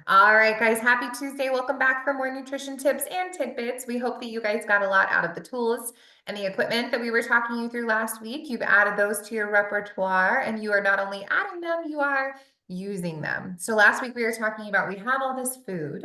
All right, guys, happy Tuesday. Welcome back for more nutrition tips and tidbits. We hope that you guys got a lot out of the tools and the equipment that we were talking you through last week. You've added those to your repertoire, and you are not only adding them, you are using them. So last week we were talking about we have all this food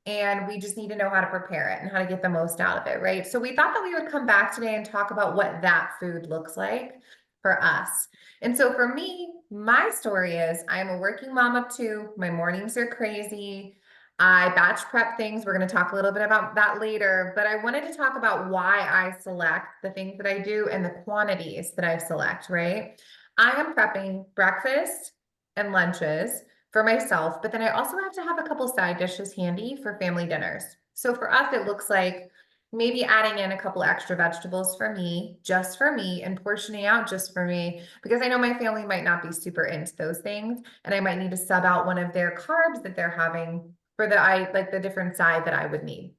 and we just need to know how to prepare it and how to get the most out of it, right? So we thought that we would come back today and talk about what that food looks like for us. And so for me, my story is I'm a working mom of two. My mornings are crazy. I batch prep things. We're going to talk a little bit about that later, but I wanted to talk about why I select the things that I do and the quantities that I select, right? I am prepping breakfast and lunches for myself, but then I also have to have a couple side dishes handy for family dinners. So for us, it looks like maybe adding in a couple extra vegetables for me, just for me, and portioning out just for me, because I know my family might not be super into those things, and I might need to sub out one of their carbs that they're having for the different side that I would need.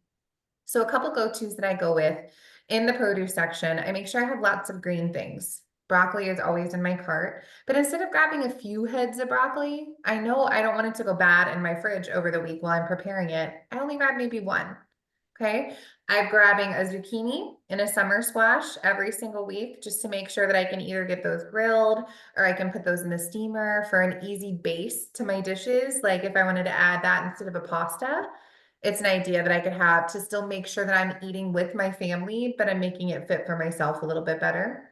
So a couple go-tos that I go with in the produce section, I make sure I have lots of green things. Broccoli is always in my cart, but instead of grabbing a few heads of broccoli, I know I don't want it to go bad in my fridge over the week while I'm preparing it. I only grab maybe one. Okay. I'm grabbing a zucchini and a summer squash every single week just to make sure that I can either get those grilled or I can put those in the steamer for an easy base to my dishes. Like if I wanted to add that instead of a pasta, it's an idea that I could have to still make sure that I'm eating with my family, but I'm making it fit for myself a little bit better.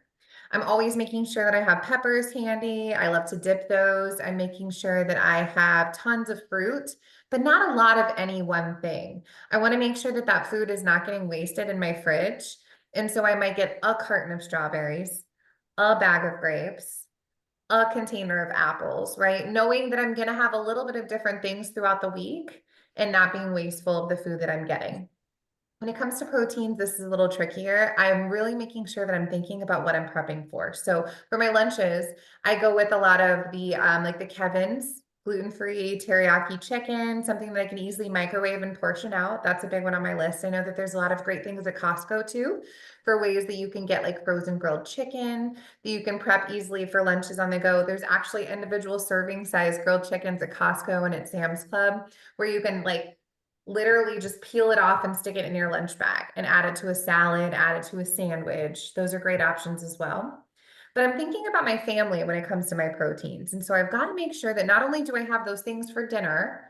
I'm always making sure that I have peppers handy. I love to dip those. I'm making sure that I have tons of fruit, but not a lot of any one thing. I want to make sure that that food is not getting wasted in my fridge. And so I might get a carton of strawberries, a bag of grapes, a container of apples, right? Knowing that I'm going to have a little bit of different things throughout the week and not being wasteful of the food that I'm getting. When it comes to proteins, this is a little trickier. I'm really making sure that I'm thinking about what I'm prepping for. So for my lunches, I go with a lot of the like the Kevin's gluten-free teriyaki chicken, something that I can easily microwave and portion out. That's a big one on my list. I know that there's a lot of great things at Costco too, for ways that you can get like frozen grilled chicken that you can prep easily for lunches on the go. There's actually individual serving size grilled chickens at Costco and at Sam's Club where you can like literally just peel it off and stick it in your lunch bag and add it to a salad, add it to a sandwich. Those are great options as well. But I'm thinking about my family when it comes to my proteins. And so I've got to make sure that not only do I have those things for dinner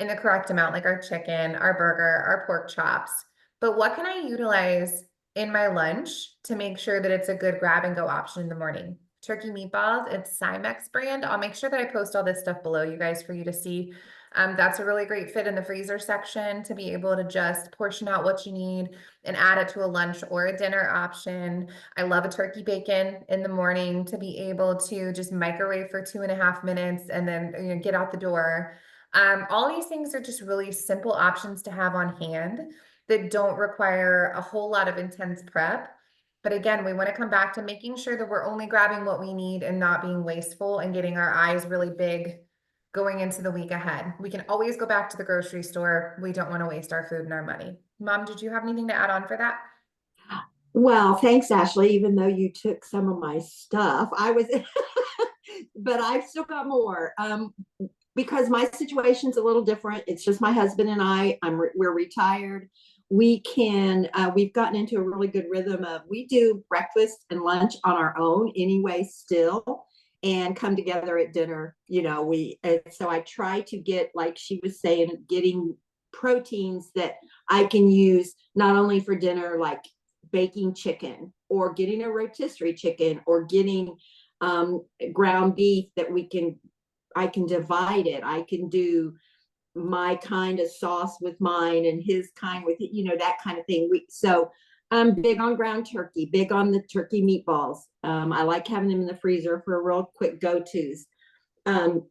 in the correct amount, like our chicken, our burger, our pork chops, but what can I utilize in my lunch to make sure that it's a good grab and go option in the morning? Turkey meatballs, it's Cymex brand. I'll make sure that I post all this stuff below you guys for you to see. That's a really great fit in the freezer section to be able to just portion out what you need and add it to a lunch or a dinner option. I love a turkey bacon in the morning to be able to just microwave for 2.5 minutes and then get out the door. All these things are just really simple options to have on hand that don't require a whole lot of intense prep. But again, we want to come back to making sure that we're only grabbing what we need and not being wasteful and getting our eyes really big going into the week ahead. We can always go back to the grocery store. We don't want to waste our food and our money. Mom, did you have anything to add on for that? Well, thanks, Ashley. Even though you took some of my stuff, but I've still got more. Because my situation's a little different. It's just my husband and I. We're retired. We've gotten into a really good rhythm of we do breakfast and lunch on our own anyway, still, and come together at dinner. So I try to get, like she was saying, getting proteins that I can use not only for dinner, like baking chicken or getting a rotisserie chicken or getting ground beef that I can divide it. I can do my kind of sauce with mine and his kind with it, that kind of thing. So I'm big on ground turkey, big on the turkey meatballs. I like having them in the freezer for real quick go-tos.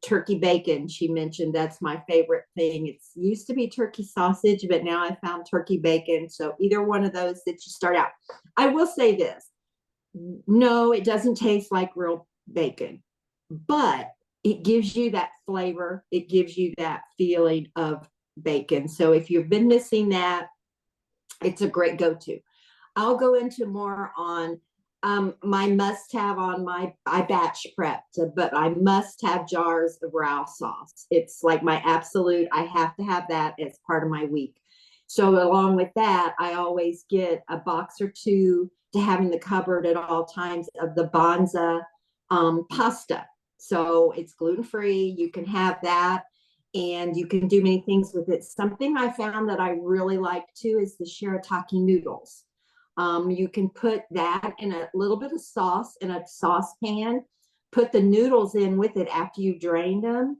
Turkey bacon, she mentioned, that's my favorite thing. It used to be turkey sausage, but now I found turkey bacon. So either one of those that you start out. I will say this. No, it doesn't taste like real bacon, but it gives you that flavor. It gives you that feeling of bacon. So if you've been missing that, it's a great go-to. I'll go into more on My must have on I batch prepped, but I must have jars of Ralph sauce. It's like my absolute, I have to have that as part of my week. So along with that, I always get a box or two to have in the cupboard at all times of the Bonza pasta. So it's gluten free. You can have that and you can do many things with it. Something I found that I really like too is the shirataki noodles. You can put that in a little bit of sauce in a saucepan, put the noodles in with it after you've drained them,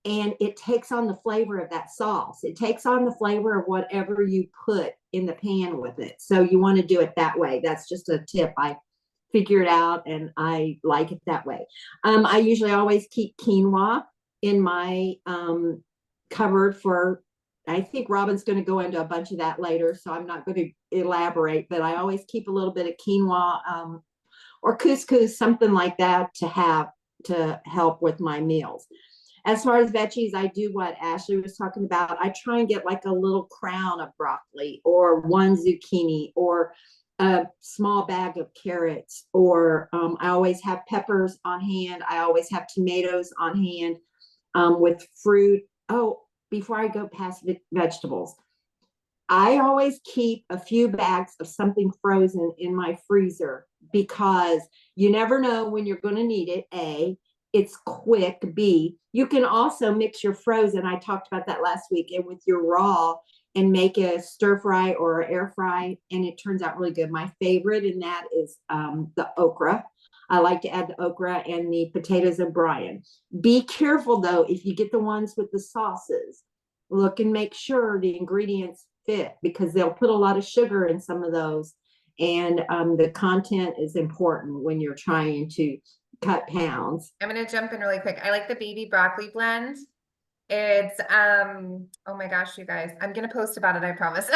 and it takes on the flavor of that sauce. It takes on the flavor of whatever you put in the pan with it. So you want to do it that way. That's just a tip I figured out, and I like it that way. I usually always keep quinoa in my cupboard for. I think Robin's going to go into a bunch of that later, so I'm not going to elaborate. But I always keep a little bit of quinoa or couscous, something like that, to have to help with my meals. As far as veggies, I do what Ashley was talking about. I try and get like a little crown of broccoli or one zucchini or a small bag of carrots, or I always have peppers on hand. I always have tomatoes on hand with fruit. Oh, before I go past vegetables, I always keep a few bags of something frozen in my freezer because you never know when you're going to need it. A, it's quick. B, you can also mix your frozen. I talked about that last week, and with your raw and make a stir fry or air fry, and it turns out really good. My favorite in that is the okra. I like to add the okra and the potatoes and brine. Be careful though, if you get the ones with the sauces, look and make sure the ingredients fit because they'll put a lot of sugar in some of those. And the content is important when you're trying to cut pounds. I'm gonna jump in really quick. I like the baby broccoli blend. It's oh my gosh, you guys, I'm gonna post about it, I promise.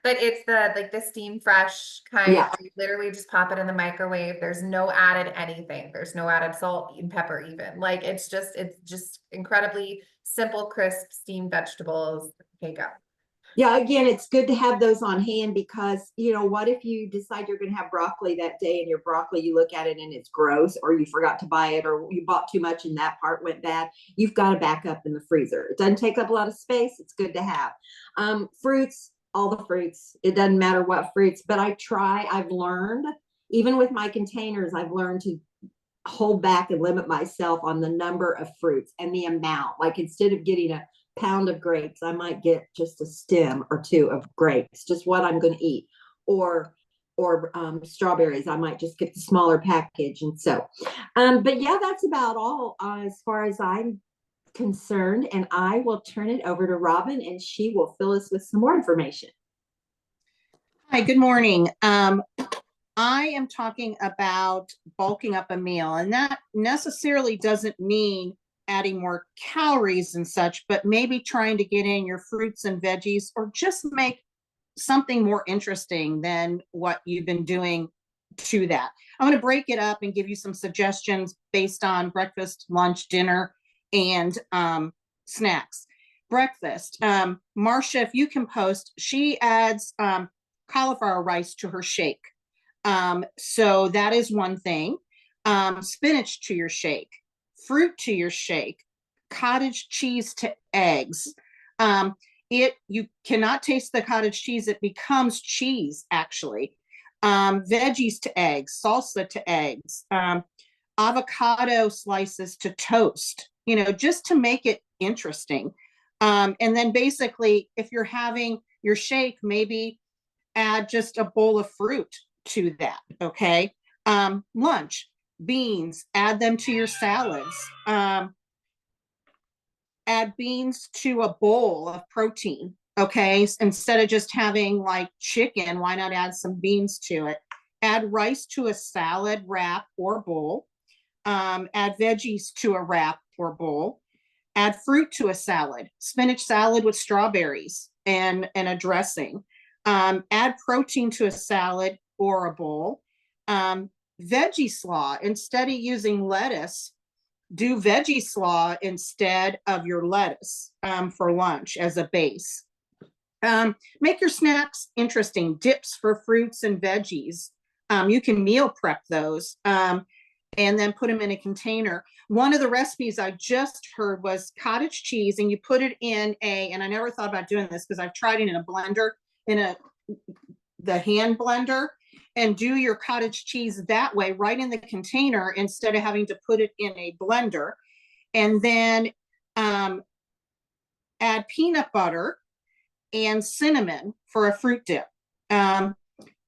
But it's the like the steam fresh kind Yeah. where you literally just pop it in the microwave. There's no added anything. There's no added salt and pepper even. Like it's just incredibly simple, crisp steamed vegetables. Okay, go. Yeah, again, it's good to have those on hand because, what if you decide you're going to have broccoli that day and your broccoli, you look at it and it's gross, or you forgot to buy it, or you bought too much and that part went bad? You've got to back up in the freezer. It doesn't take up a lot of space. It's good to have. Fruits, all the fruits. It doesn't matter what fruits, but I've learned, even with my containers, I've learned to hold back and limit myself on the number of fruits and the amount. Like instead of getting a pound of grapes, I might get just a stem or two of grapes, just what I'm going to eat. Or strawberries, I might just get the smaller package. And so, but yeah, that's about all as far as I'm concerned. And I will turn it over to Robin, and she will fill us with some more information. Hi, good morning. I am talking about bulking up a meal, and that necessarily doesn't mean adding more calories and such, but maybe trying to get in your fruits and veggies or just make something more interesting than what you've been doing to that. I'm going to break it up and give you some suggestions based on breakfast, lunch, dinner, and snacks. Breakfast. Marcia, if you can post, she adds cauliflower rice to her shake. So that is one thing. Spinach to your shake, fruit to your shake, cottage cheese to eggs. You cannot taste the cottage cheese. It becomes cheese, actually. Veggies to eggs, salsa to eggs, avocado slices to toast, just to make it interesting. And then basically, if you're having your shake, maybe add just a bowl of fruit to that. Okay. Lunch, beans, add them to your salads. Add beans to a bowl of protein. Okay. Instead of just having like chicken, why not add some beans to it? Add rice to a salad wrap or bowl. Add veggies to a wrap or bowl. Add fruit to a salad, spinach salad with strawberries and a dressing. Add protein to a salad or a bowl. Veggie slaw, instead of using lettuce, do veggie slaw instead of your lettuce for lunch as a base. Make your snacks interesting. Dips for fruits and veggies. You can meal prep those and then put them in a container. One of the recipes I just heard was cottage cheese, and you put it in and I never thought about doing this because I've tried it in a blender, the hand blender, and do your cottage cheese that way, right in the container, instead of having to put it in a blender. And then add peanut butter and cinnamon for a fruit dip.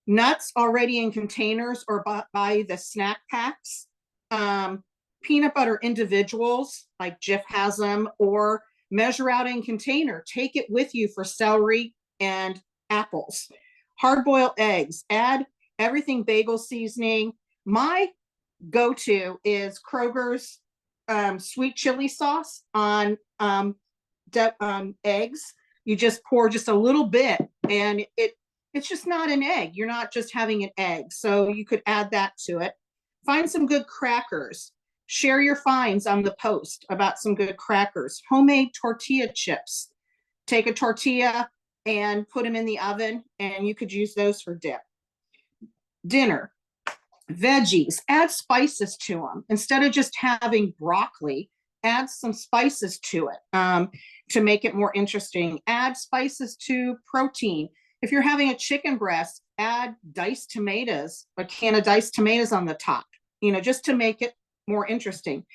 Nuts already in containers or buy the snack packs. Peanut butter individuals, like Jif has them, or measure out in container. Take it with you for celery and apples. Hard-boiled eggs, add everything bagel seasoning. My go-to is Kroger's sweet chili sauce on eggs. You just pour just a little bit, and it's just not an egg. You're not just having an egg. So you could add that to it. Find some good crackers. Share your finds on the post about some good crackers. Homemade tortilla chips. Take a tortilla and put them in the oven, and you could use those for dip. Dinner. Veggies. Add spices to them. Instead of just having broccoli, add some spices to it to make it more interesting. Add spices to protein. If you're having a chicken breast, add diced tomatoes, a can of diced tomatoes on the top, just to make it more interesting.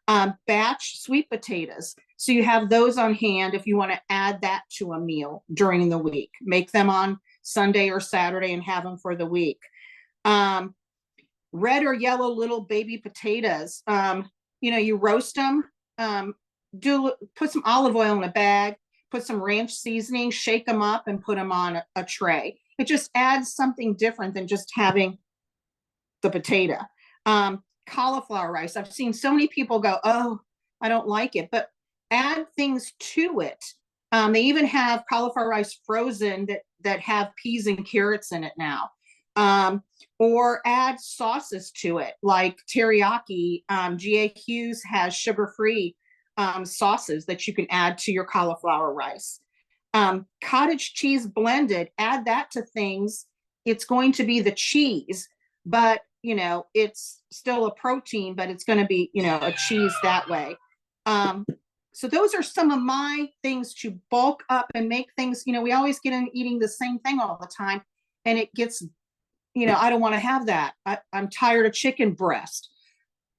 Batch sweet potatoes. So you have those on hand if you want to add that to a meal during the week. Make them on Sunday or Saturday and have them for the week. Red or yellow little baby potatoes. You roast them, put some olive oil in a bag, put some ranch seasoning, shake them up, and put them on a tray. It just adds something different than just having the potato. Cauliflower rice. I've seen so many people go, oh, I don't like it, but add things to it. They even have cauliflower rice frozen that have peas and carrots in it now. Or add sauces to it, like teriyaki. G.A. Hughes has sugar-free sauces that you can add to your cauliflower rice. Cottage cheese blended, add that to things. It's going to be the cheese, but it's still a protein, but it's going to be, a cheese that way. So those are some of my things to bulk up and make things, we always get in eating the same thing all the time, and it gets, I don't want to have that. I'm tired of chicken breast.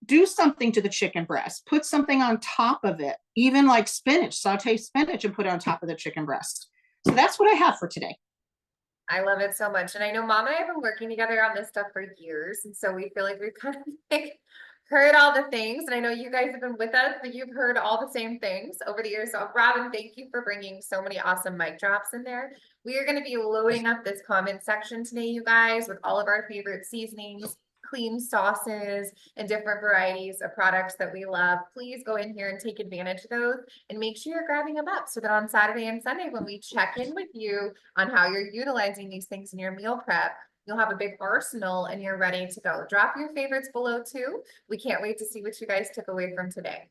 Do something to the chicken breast. Put something on top of it, even like spinach. Saute spinach and put it on top of the chicken breast. So that's what I have for today. I love it so much. And I know Mom and I have been working together on this stuff for years. And so we feel like we've kind of heard all the things. And I know you guys have been with us, but you've heard all the same things over the years. So Robin, thank you for bringing so many awesome mic drops in there. We are going to be loading up this comment section today, you guys, with all of our favorite seasonings, clean sauces, and different varieties of products that we love. Please go in here and take advantage of those, and make sure you're grabbing them up so that on Saturday and Sunday, when we check in with you on how you're utilizing these things in your meal prep, you'll have a big arsenal and you're ready to go. Drop your favorites below too. We can't wait to see what you guys took away from today.